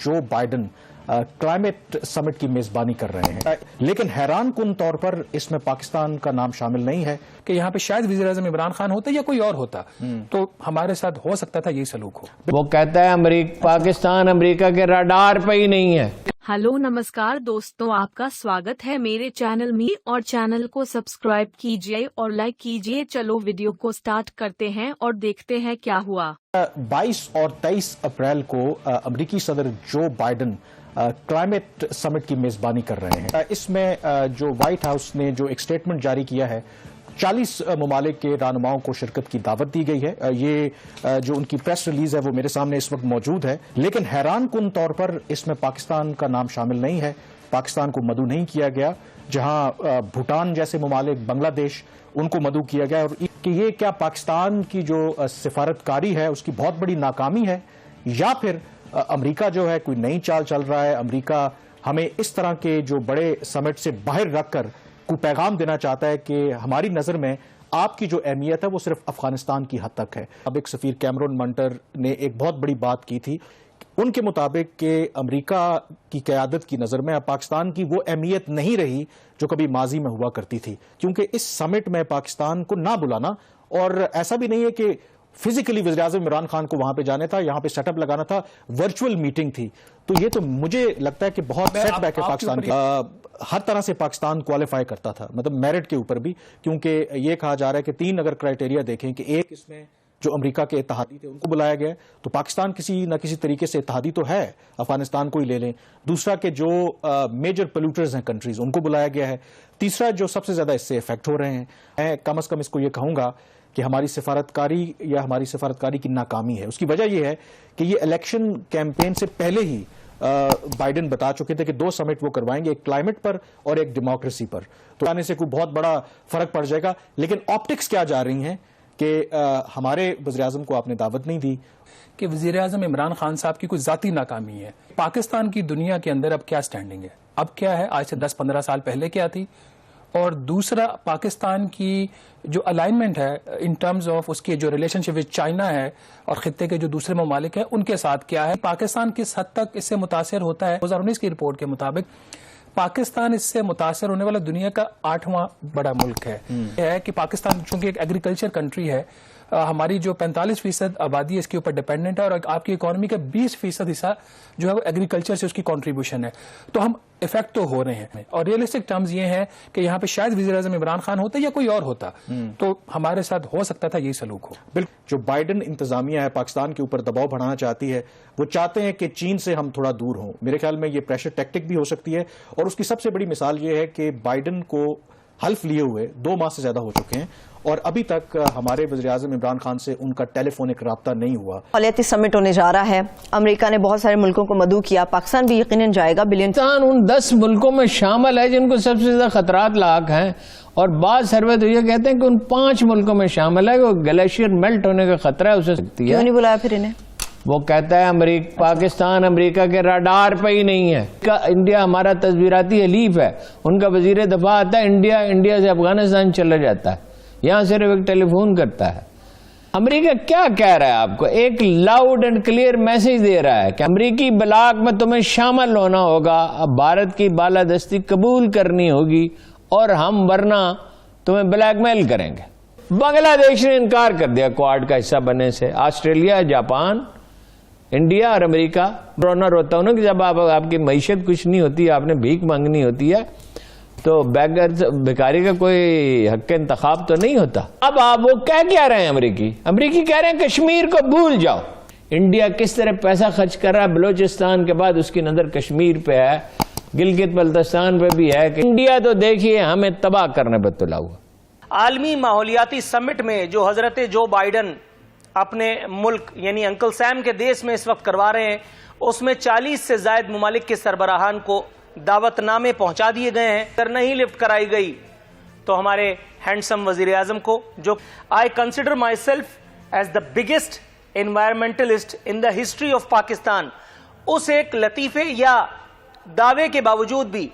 जो Biden climate summit की मेजबानी कर रहे हैं, लेकिन हैरान कुन तौर पर इसमें पाकिस्तान का नाम शामिल नहीं है कि यहाँ पे शायद वज़ीर-ए-आज़म इमरान खान होता या कोई और होता तो हमारे साथ हो सकता था यही सलूक हो। वो कहता है पाकिस्तान अमेरिका के रडार पे ही नहीं है। हेलो नमस्कार दोस्तों, आपका स्वागत है मेरे चैनल में और चैनल को सब्सक्राइब कीजिए और लाइक कीजिए। चलो वीडियो को स्टार्ट करते हैं और देखते हैं क्या हुआ। 22 और 23 अप्रैल को अमेरिकी सदर जो बाइडन क्लाइमेट समिट की मेजबानी कर रहे हैं। इसमें जो व्हाइट हाउस ने जो एक स्टेटमेंट जारी किया है, 40 ममालिक के रहनुमाओं को शिरकत की दावत दी गई है। ये जो उनकी प्रेस रिलीज है वो मेरे सामने इस वक्त मौजूद है, लेकिन हैरान कुन तौर पर इसमें पाकिस्तान का नाम शामिल नहीं है। पाकिस्तान को मदऊ नहीं किया गया, जहां भूटान जैसे ममालिक, बांग्लादेश, उनको मदऊ किया गया। और कि ये क्या पाकिस्तान की जो सिफारतकारी है उसकी बहुत बड़ी नाकामी है, या फिर अमेरिका जो है कोई नई चाल चल रहा है। अमेरिका हमें इस तरह के जो बड़े समिट से बाहर रखकर कोई पैगाम देना चाहता है कि हमारी नज़र में आपकी जो अहमियत है वो सिर्फ अफगानिस्तान की हद तक है। अब एक सफ़ीर कैमरून मंटर ने एक बहुत बड़ी बात की थी, उनके मुताबिक कि अमेरिका की क़यादत की नज़र में अब पाकिस्तान की वो अहमियत नहीं रही जो कभी माजी में हुआ करती थी, क्योंकि इस समिट में पाकिस्तान को ना बुलाना, और ऐसा भी नहीं है कि फिजिकली वज़ीर-ए-आज़म इमरान खान को वहां पे जाने था, यहां पे सेटअप लगाना था, वर्चुअल मीटिंग थी। तो ये तो मुझे लगता है कि बहुत सेटबैक है पाकिस्तान का। हर तरह से पाकिस्तान क्वालिफाई करता था, मतलब मेरिट के ऊपर भी, क्योंकि ये कहा जा रहा है कि 3 अगर क्राइटेरिया देखें कि एक, इसमें जो अमेरिका के इत्तेहादी थे उनको बुलाया गया, तो पाकिस्तान किसी न किसी तरीके से इत्तेहादी तो है, अफगानिस्तान को ही ले लें। दूसरा कि जो मेजर पोल्यूटर्स हैं कंट्रीज, उनको बुलाया गया है। तीसरा जो सबसे ज्यादा इससे इफेक्ट हो रहे हैं, मैं कम अज कम इसको ये कहूंगा कि हमारी सिफारतकारी या हमारी सिफारतकारी की नाकामी है। उसकी वजह यह है कि ये इलेक्शन कैंपेन से पहले ही बाइडन बता चुके थे कि 2 समिट वो करवाएंगे, एक क्लाइमेट पर और एक डेमोक्रेसी पर। तो आने से कोई बहुत बड़ा फर्क पड़ जाएगा, लेकिन ऑप्टिक्स क्या जा रही हैं कि हमारे वज़ीर-ए-आज़म को आपने दावत नहीं दी। कि वज़ीर-ए-आज़म इमरान खान साहब की कोई ज़ाती नाकामी है। पाकिस्तान की दुनिया के अंदर अब क्या स्टैंडिंग है, अब क्या है, आज से 10-15 साल पहले क्या थी, और दूसरा पाकिस्तान की जो अलाइनमेंट है इन टर्म्स ऑफ उसकी जो रिलेशनशिप विद चाइना है और खित्ते के जो दूसरे ममालिक हैं उनके साथ क्या है। पाकिस्तान किस हद तक इससे मुतासर होता है। 2019 की रिपोर्ट के मुताबिक पाकिस्तान इससे मुतासर होने वाला दुनिया का 8वां बड़ा मुल्क है कि पाकिस्तान चूंकि एक एग्रीकल्चर कंट्री है, हमारी जो 45% आबादी इसके ऊपर डिपेंडेंट है, और आपकी इकोनॉमी का 20% हिस्सा जो है वो एग्रीकल्चर से उसकी कंट्रीब्यूशन है। तो हम इफेक्ट तो हो रहे हैं, और रियलिस्टिक टर्म्स ये हैं कि यहाँ पे शायद वज़ीर-ए-आज़म इमरान खान होता या कोई और होता तो हमारे साथ हो सकता था यही सलूक हो। बिल्कुल, जो बाइडन इंतजामिया है पाकिस्तान के ऊपर दबाव बढ़ाना चाहती है, वो चाहते हैं कि चीन से हम थोड़ा दूर हों। मेरे ख्याल में ये प्रेशर टैक्टिक भी हो सकती है, और उसकी सबसे बड़ी मिसाल ये है कि बाइडन को हल्फ लिए हुए 2 माह से ज्यादा हो चुके हैं, और अभी तक हमारे वज़ीर-ए-आज़म इमरान खान से उनका टेलीफोनिक राब्ता नहीं हुआ। मालियाती समिट होने जा रहा है, अमेरिका ने बहुत सारे मुल्कों को मदऊ किया, पाकिस्तान भी यकीनन जाएगा। पाकिस्तान उन 10 मुल्कों में शामिल है जिनको सबसे ज्यादा खतरात लाक हैं, और बाद सर्वे तो ये कहते हैं कि उन 5 मुल्कों में शामिल है कि ग्लेशियर मेल्ट होने का खतरा है, उसे सकती है। क्यों नहीं बुलाया फिर इन्हें? वो कहता है पाकिस्तान अमेरिका के रडार पे ही नहीं है। इंडिया हमारा तस्वीराती हलीफ है, उनका वजीर दफा आता है इंडिया से अफगानिस्तान चला जाता है, यहां सिर्फ एक टेलीफोन करता है। अमेरिका क्या कह रहा है आपको? एक लाउड एंड क्लियर मैसेज दे रहा है कि अमेरिकी ब्लॉक में तुम्हें शामिल होना होगा, अब भारत की बालादस्ती कबूल करनी होगी, और हम वरना तुम्हें ब्लैकमेल करेंगे। बांग्लादेश ने इनकार कर दिया क्वाड का हिस्सा बनने से। ऑस्ट्रेलिया, जापान, इंडिया और अमेरिका। रोना रोता हूं ना कि जब आपकी मईशत कुछ नहीं होती, आपने भीख मांगनी होती है, तो भिखारी का कोई हक इंतखाब तो नहीं होता। अब आप वो क्या रहे हैं? अमेरिकी कह रहे हैं कश्मीर को भूल जाओ। इंडिया किस तरह पैसा खर्च कर रहा है बलूचिस्तान के बाद, उसकी नजर कश्मीर पे है, गिलगित बल्तिस्तान पे भी है। कि इंडिया तो देखिए हमें तबाह करने पर तुला हुआ। आलमी माहौलियाती समिट में जो हजरत जो बाइडन अपने मुल्क यानी अंकल सैम के देश में इस वक्त करवा रहे हैं, उसमें 40 से ज्यादा मुमालिक के सरबराहान को दावतनामे पहुंचा दिए गए हैं। अगर नहीं लिफ्ट कराई गई तो हमारे हैंडसम वजीर आजम को, जो I consider myself as the biggest environmentalist in the history of Pakistan, उस एक लतीफे या दावे के बावजूद भी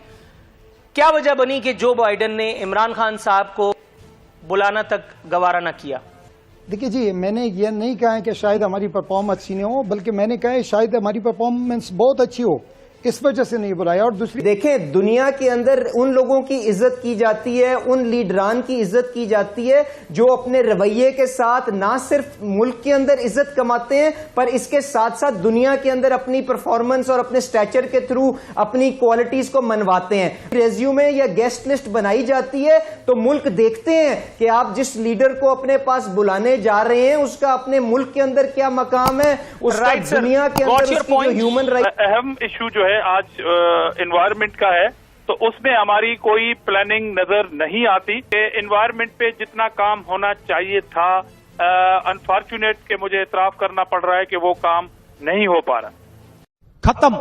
क्या वजह बनी कि जो बाइडन ने इमरान खान साहब को बुलाना तक गवारा न किया। دیکھیے جی، میں نے یہ نہیں کہا ہے کہ شاید ہماری پرفارمنس اچھی نہیں ہو، بلکہ میں نے کہا ہے شاید ہماری پرفارمنس بہت اچھی ہو، اس وجہ سے نہیں بلایا. اور دوسری دیکھیں، دنیا کے اندر ان لوگوں کی عزت کی جاتی ہے، ان لیڈران کی عزت کی جاتی ہے جو اپنے رویے کے ساتھ نہ صرف ملک کے اندر عزت کماتے ہیں پر اس کے ساتھ ساتھ دنیا کے اندر اپنی پرفارمنس اور اپنے سٹیچر کے تھرو اپنی کوالٹیز کو منواتے ہیں. ریزیومے یا گیسٹ لسٹ بنائی جاتی ہے تو ملک دیکھتے ہیں کہ آپ جس لیڈر کو اپنے پاس بلانے جا رہے ہیں اس کا اپنے ملک کے اندر کیا مقام ہے، اس کا دنیا کے اندر اس کی جو ہیومن رائٹ. اہم ایشو جو ہے آج انوائرمنٹ کا ہے، تو اس میں ہماری کوئی پلاننگ نظر نہیں آتی کہ انوائرمنٹ پہ جتنا کام ہونا چاہیے تھا، انفارچونیٹ کہ مجھے اعتراف کرنا پڑ رہا ہے کہ وہ کام نہیں ہو پا رہا. ختم،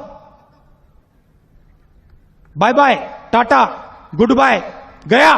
bye bye, tata, goodbye, گیا.